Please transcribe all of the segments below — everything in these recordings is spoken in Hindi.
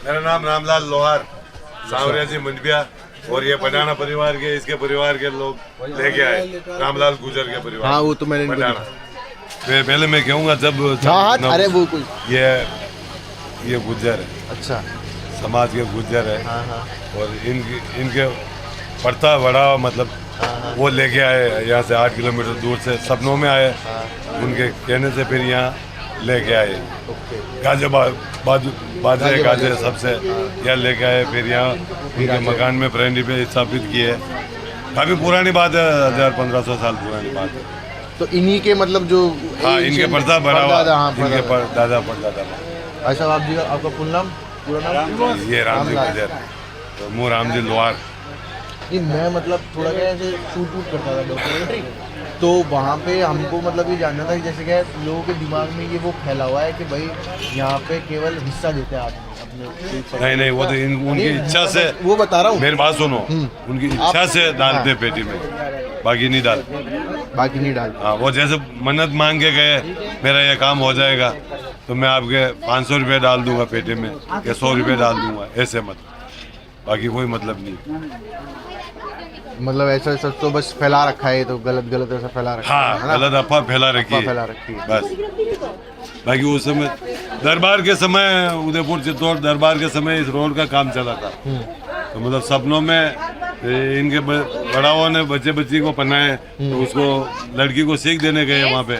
मेरा नाम रामलाल लोहार, सांवरिया जी मंडपिया। और ये पठाना परिवार के, इसके परिवार के लोग लेके आए, रामलाल गुजर के परिवार। हाँ वो तो मैंने पठाना। पहले मैं कहूँगा जब हाँ अरे वो कोई ये गुजर है, अच्छा समाज के गुजर है। हाँ हाँ और इनके पड़ता बड़ा मतलब वो लेके आए यहाँ से 8 किलोमीटर दूर से, सपनों में आए, उनके कहने से फिर यहाँ लेके आए। गाजे बाजे गाजे सबसे यहाँ लेके आए, फिर यहाँ उनके मकान में फ्रेंडी पे स्थापित किए। काफ़ी पुरानी बात है, 1500 साल पुरानी बात है। तो इन्हीं के मतलब जो हाँ, इनके पर्दा बड़ा हुआ, इनके दादा परदादा। अच्छा आप जी आपका पूरा नाम ये राम जी गुजर, तो मुँह राम जी लोहार। नहीं मैं मतलब थोड़ा क्या ऐसे शूट वूट करता था डॉक्यूमेंट्री, तो वहाँ पे हमको मतलब ये जानना था कि जैसे क्या लोगों के दिमाग में ये वो फैला हुआ है कि भाई यहाँ पे केवल हिस्सा देते हैं आदमी अपने। नहीं वो तो उनकी इच्छा से, वो बता रहा हूँ, मेरी बात सुनो, उनकी इच्छा से डालते पेटी में, बाकी नहीं डाल। बाकी नहीं डाल। हाँ, वो जैसे मन्नत मांग के गए मेरा ये काम हो जाएगा तो मैं आपके 500 रुपये डाल दूंगा पेटी में या 100 रुपये डाल दूंगा, ऐसे मत, बाकी कोई मतलब नहीं। मतलब ऐसा सब तो बस फैला रखा है, तो गलत ऐसा फैला रखा है। हाँ, गलत अफवाह फैला रखी है, फैला रखी है बस। बाकी उस समय दरबार के समय, उदयपुर चित्तौड़ दरबार के समय इस रोड का काम चला था। तो मतलब सपनों में इनके बड़ाओं ने बच्चे बच्ची को पहनाए, तो उसको लड़की को सीख देने गए वहाँ पे।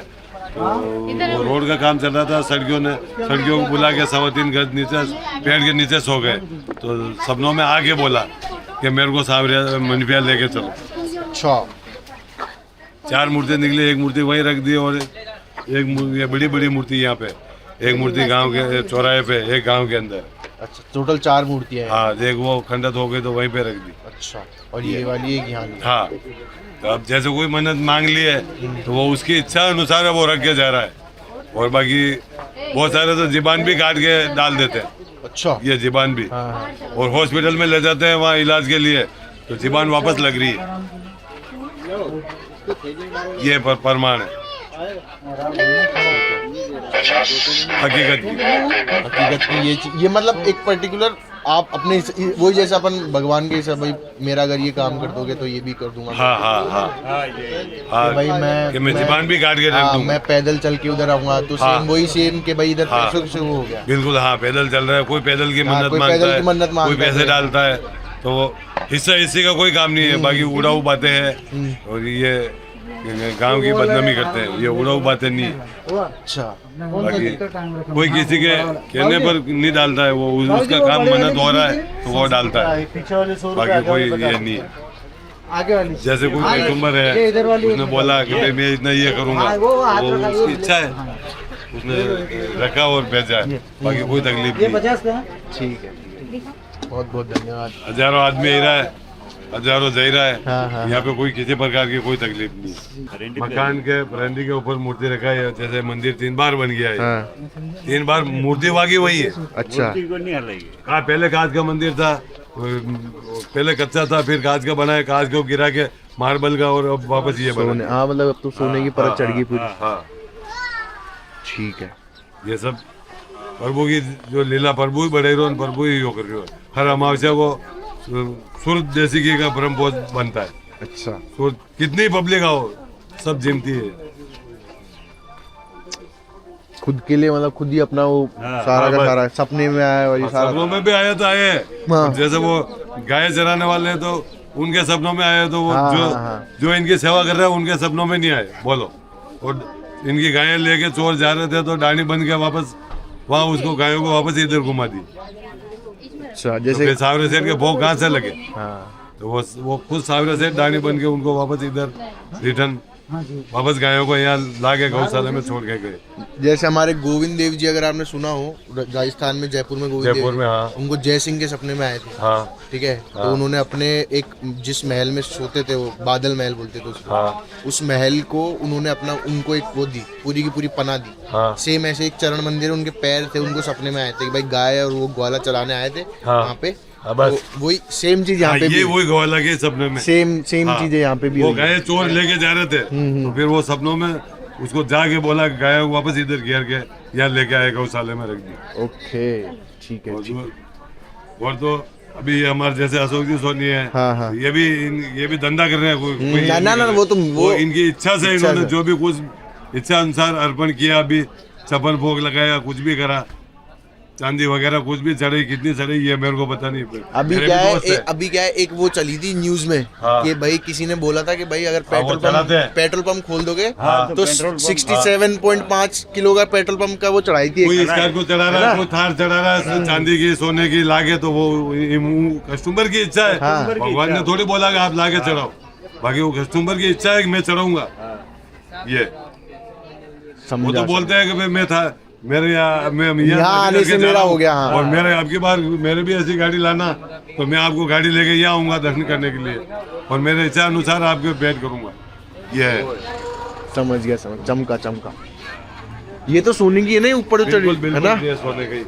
तो वो रोड का काम चल रहा था, सड़कियों को बुला के 3.25 गज नीचे पेड़ के नीचे सो गए। तो सपनों में आके बोला कि मेरे को सांवरिया मंडपिया लेके चलो। अच्छा 4 मूर्ति निकली, एक मूर्ति वहीं रख दी और एक बड़ी मूर्ति यहाँ पे, एक मूर्ति गांव के चौराहे पे, एक गांव के अंदर। अच्छा टोटल 4 मूर्तियाँ हैं। हाँ, एक वो खंडित हो गई तो वहीं पे रख दी। अच्छा और ये वाली एक यहाँ। हाँ, तो अब जैसे कोई मन्नत मांग ली है तो वो उसकी इच्छा अनुसार वो रख के जा रहा है। और बाकी बहुत सारे तो जीबान भी काट के डाल देते हैं। अच्छा ये जीबान भी, हाँ। और हॉस्पिटल में ले जाते हैं वहाँ इलाज के लिए, तो जीबान वापस लग रही है। ये प्रमाण है हकीकत की। ये मतलब एक पर्टिकुलर आप अपने वही जैसे अपन भगवान के हिसाब, भाई मेरा अगर ये काम कर दोगे तो ये भी कर दूंगा। हाँ हाँ हाँ हाँ भाई मैं जीबान भी काट के रख दूंगा, मैं पैदल चल के उधर आऊंगा तो हाँ, सेम वही सेम के भाई इधर हाँ, पैसों से वो हो गया। बिल्कुल हाँ, पैदल चल रहा है, कोई पैदल की मन्नत मांगता है, कोई पैसे डालता है, तो वो हिस्सा इसी का कोई काम नहीं है। बाकी उड़ाऊ बातें हैं और ये गांव की बदनामी करते हैं, ये उड़ाऊ बातें नहीं है। अच्छा बाकी कोई किसी के कहने पर नहीं डालता है, वो उसका काम मन्नत हो रहा है तो वो डालता है, बाकी कोई ये नहीं है। जैसे कोई कस्टमर है, उसने बोला कि भाई मैं इतना ये करूँगा, वो उसकी इच्छा है, उसने रखा और भेजा है, बाकी कोई तकलीफ नहीं। ठीक है, बहुत बहुत धन्यवाद। हजारों आदमी आ रहा है, हजारों जा रहा है। हाँ। यहाँ पे कोई किसी प्रकार की कोई तकलीफ नहीं। मकान के बरामदे के ऊपर मूर्ति रखा है, जैसे मंदिर 3 बार बन गया है। हाँ। 3 बार मूर्ति वागी वही है। अच्छा कहा पहले कांच का मंदिर था, पहले कच्चा था, फिर कांच का बना है, कांच को गिरा के मार्बल का, और अब वापस ये बना। हाँ मतलब अब तो सोने की परत चढ़ गई पूरी। हाँ, ठीक है। ये सब प्रभु की जो लीला, प्रभु ही बढ़े रहो, प्रभु ही यो कर रहे हो। हर अमावस्या को सूरत देसी घी का ब्रह्म भोज बनता है। अच्छा सूरत कितनी पब्लिक आओ, सब जिमती है। खुद के लिए मतलब खुद ही अपना वो सारा का सारा सपने में आया और ये सारा सपनों में भी आया तो आए। हाँ। जैसे वो गाय चराने वाले हैं तो उनके सपनों में आए, तो वो जो इनकी सेवा कर रहे हैं उनके सपनों में नहीं आए, बोलो। और इनकी गायें लेके चोर जा रहे थे तो डानी बन के वापस वहाँ उसको गायों को वापस इधर घुमा दी। अच्छा जैसे तो सांवरे सेठ के भोग कहाँ से लगे? हाँ। तो वो खुद सांवरे सेठ डानी बन के उनको वापस इधर रिटर्न वापस गायों को यहाँ ला के गौशाला में छोड़ के गए। जैसे हमारे गोविंद देव जी, अगर आपने सुना हो, राजस्थान में जयपुर में गोविंद जयपुर देव, में, हाँ, उनको जय सिंह के सपने में आए थे। हाँ, ठीक है। हाँ। तो उन्होंने अपने एक जिस महल में सोते थे, वो बादल महल बोलते थे उसको, हाँ, उस महल को उन्होंने अपना उनको एक वो दी, पूरी की पूरी पनाह दी। हाँ, सेम ऐसे एक चरण मंदिर, उनके पैर थे, उनको सपने में आए थे कि भाई गाय और वो ग्वाला चलाने आए थे वहाँ पे। बस तो वही सेम चीज यहाँ पे ये वही ग्वाला के सपने में सेम चीजें यहाँ पे भी वो हुई। गाय चोर लेके जा रहे थे, तो फिर वो सपनों में उसको जाके बोला गाय वापस इधर घेर के यहाँ लेके आए, गौशाले में रख दी। ओके ठीक है। और तो अभी ये हमारे जैसे अशोक जी सोनी है, हाँ, हाँ। ये भी धंधा कर रहे हैं। कोई ना वो इनकी इच्छा से इन्होंने जो भी कुछ इच्छा अनुसार अर्पण किया, अभी छप्पन भोग लगाया, कुछ भी करा, चांदी वगैरह कुछ भी चढ़ी, कितनी चढ़ी ये मेरे को पता नहीं। अभी मेरे क्या भी है, दोस्त अभी क्या है, एक वो चली थी न्यूज में हाँ। कि भाई किसी ने बोला था कि भाई अगर वो चलाते हैं। पेट्रोल पंप खोल दोगे हाँ। तो 67.5 किलो का पेट्रोल पंप का वो चढ़ाई थी। कोई स्कॉर्पियो चढ़ा रहा है, कोई थार चढ़ा रहा है, चांदी की सोने की लागे, तो वो कस्टमर की इच्छा है। हाँ। भगवान ने थोड़ी बोला कि आप लाके चढ़ाओ, बाकी वो कस्टमर की इच्छा है कि मैं चढ़ाऊंगा। ये वो तो बोलते हैं कि भाई मैं था मेरे यहाँ आने से मेरा हो गया। हाँ। और मेरे अब की बार मेरे भी ऐसी गाड़ी लाना तो मैं आपको गाड़ी लेके यहाँ आऊंगा दर्शन करने के लिए, और मेरे इच्छा अनुसार आपके भेंट करूंगा। ये है। समझ गया, चमका ये तो सोने की है ना, ऊपर तो चढ़ी है ना। ये सोने की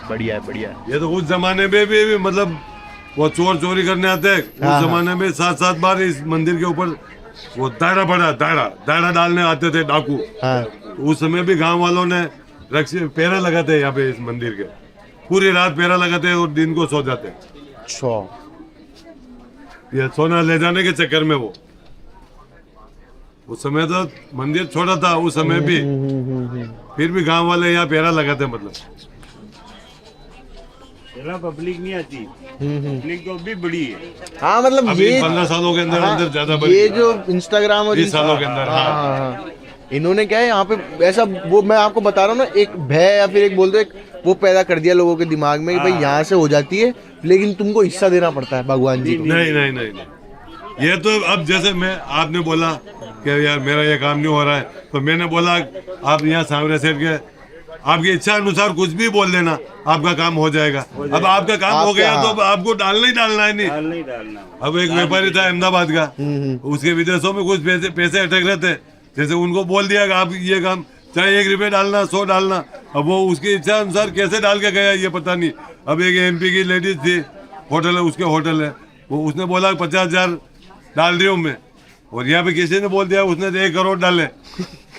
बढ़िया है। ये तो उस जमाने में भी मतलब वो चोर चोरी करने आते हैं, हाँ, उस जमाने में 7-7 बार इस मंदिर के ऊपर वो दायरा डालने आते थे डाकू। हाँ। उस समय भी गांव वालों ने पेरा लगाते हैं यहाँ पे इस मंदिर के, पूरी रात पेरा लगाते हैं और दिन को सो जाते हैं। अच्छा। ये सोना ले जाने के चक्कर में वो उस समय तो मंदिर छोटा था उस समय भी, फिर भी गांव वाले यहाँ पेरा लगाते हैं। मतलब पब्लिक नहीं आती, पब्लिक तो अभी बड़ी है। हाँ मतलब अभी ये 15 सालों के अंदर अंदर ज्यादा बढ़ ये गया। जो इंस्टाग्राम और 20 सालों के अंदर। हाँ। इन्होंने क्या है यहाँ पे ऐसा, वो मैं आपको बता रहा हूँ ना, एक भय या फिर एक बोलते एक वो पैदा कर दिया लोगों के दिमाग में कि भाई यहाँ से हो जाती है, लेकिन तुमको हिस्सा देना पड़ता है भगवान जी को। नहीं। ये तो अब जैसे मैं आपने बोला कि यार मेरा ये काम नहीं हो रहा है, तो मैंने बोला आप यहाँ सांवरे सेठ के आपकी इच्छा अनुसार कुछ भी बोल देना, आपका काम हो जाएगा। अब आपका काम हो गया तो आपको डालना ही डालना है। नहीं अब एक व्यापारी था अहमदाबाद का, उसके विदेशों में कुछ पैसे अटक रहे थे, जैसे उनको बोल दिया कि आप ये काम चाहे 1 रुपये डालना 100 डालना, अब वो उसकी इच्छा अनुसार कैसे डाल के गया ये पता नहीं। अब एक MP की लेडीज थी, होटल है उसके होटल है, वो उसने बोला 50,000 डाल रही हूँ मैं, और यहाँ पे किसी ने बोल दिया उसने 1 करोड़ डाले,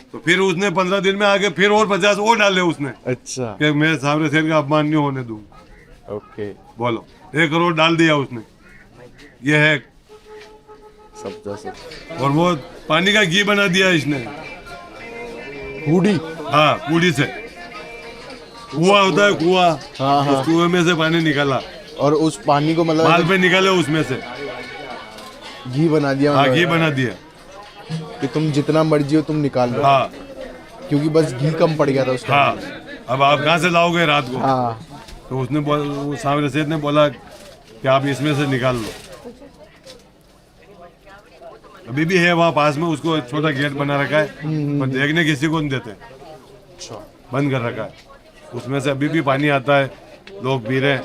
तो फिर उसने 15 दिन में आके फिर और 50 और डाले उसने। अच्छा कि मैं सामने शेर का अपमान नहीं होने दूंगा। ओके बोलो 1 करोड़ डाल दिया उसने। ये है सब। और वो पानी का घी बना दिया इसने, कूड़ी। हाँ कूड़ी से, कुआं होता है कुआं, उस कुएं में से पानी निकाला और उस पानी को मतलब माल पे निकाले, उसमें से घी बना दिया। हाँ घी बना दिया कि तुम जितना मर्जी हो तुम निकाल लो। हाँ क्योंकि बस घी कम पड़ गया था उसका। हाँ अब आप कहाँ से लाओगे रात को। हाँ तो उसने वो सामने सेठ ने बोला कि आप इसमें से निकाल लो। अभी भी है वहाँ पास में, उसको एक छोटा गेट बना रखा है, पर देखने किसी को नहीं देते, बंद कर रखा है। उसमें से अभी भी पानी आता है, लोग पी रहे हैं।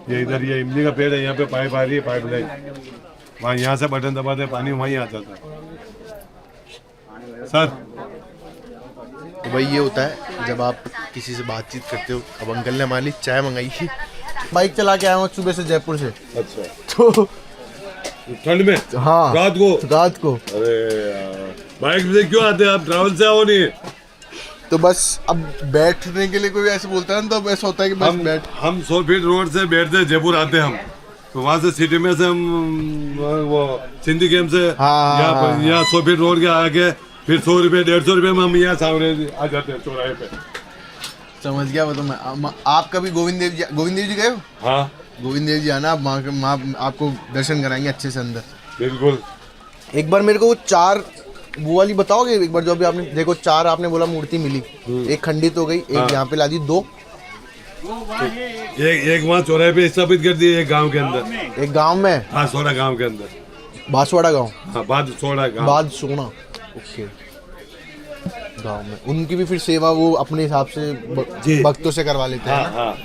ये इधर ये इमली का पेड़ है, यहाँ पे पाइप आ रही है, पाइप लाइन, वहाँ यहाँ से बटन दबाते पानी वहीं आ जाता है। सर तो भाई ये होता है जब आप किसी से बातचीत करते हो। अब अंकल ने हमारे लिए चाय मंगाई है, बाइक चला के आया हूँ सुबह से जयपुर से। अच्छा तो ठंड में? हाँ रात को। अरे यार बाइक से क्यों आते हैं आप, ट्रैवल से आओ नहीं? तो बस अब बैठने के लिए कोई ऐसे बोलता है ना, तो अब ऐसा होता है कि बस हम 100 फीट रोड से बैठते जयपुर आते हम, तो वहाँ से सिटी में से हम वो सिंधी कैंप से यहाँ 100 फीट रोड के आके फिर 100 रुपये 150 रुपये में हम यहाँ सामने आ जाते हैं चौराहे पे। समझ गया। वो तो मैं आप कभी गोविंद देव जी गए हो? हाँ गोविंद देव जी आना, आप वहाँ आपको दर्शन कराएंगे अच्छे से अंदर। बिल्कुल। एक बार मेरे को वो 4 वो वाली बताओगे एक बार, जो अभी आपने देखो 4 आपने बोला मूर्ति मिली, एक खंडित हो गई, एक यहाँ पे ला दी, 2 एक वहाँ चौराहे पे स्थापित कर दी, एक गांव के अंदर, एक गांव में। हाँ सोना गांव के अंदर, बांसवाड़ा गांव। हाँ बादसोड़ा गांव, बादसोना। ओके गांव में उनकी भी फिर सेवा वो अपने हिसाब से भक्तों से करवा लेते हैं। हाँ।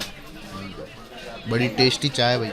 बड़ी टेस्टी चाय भाई।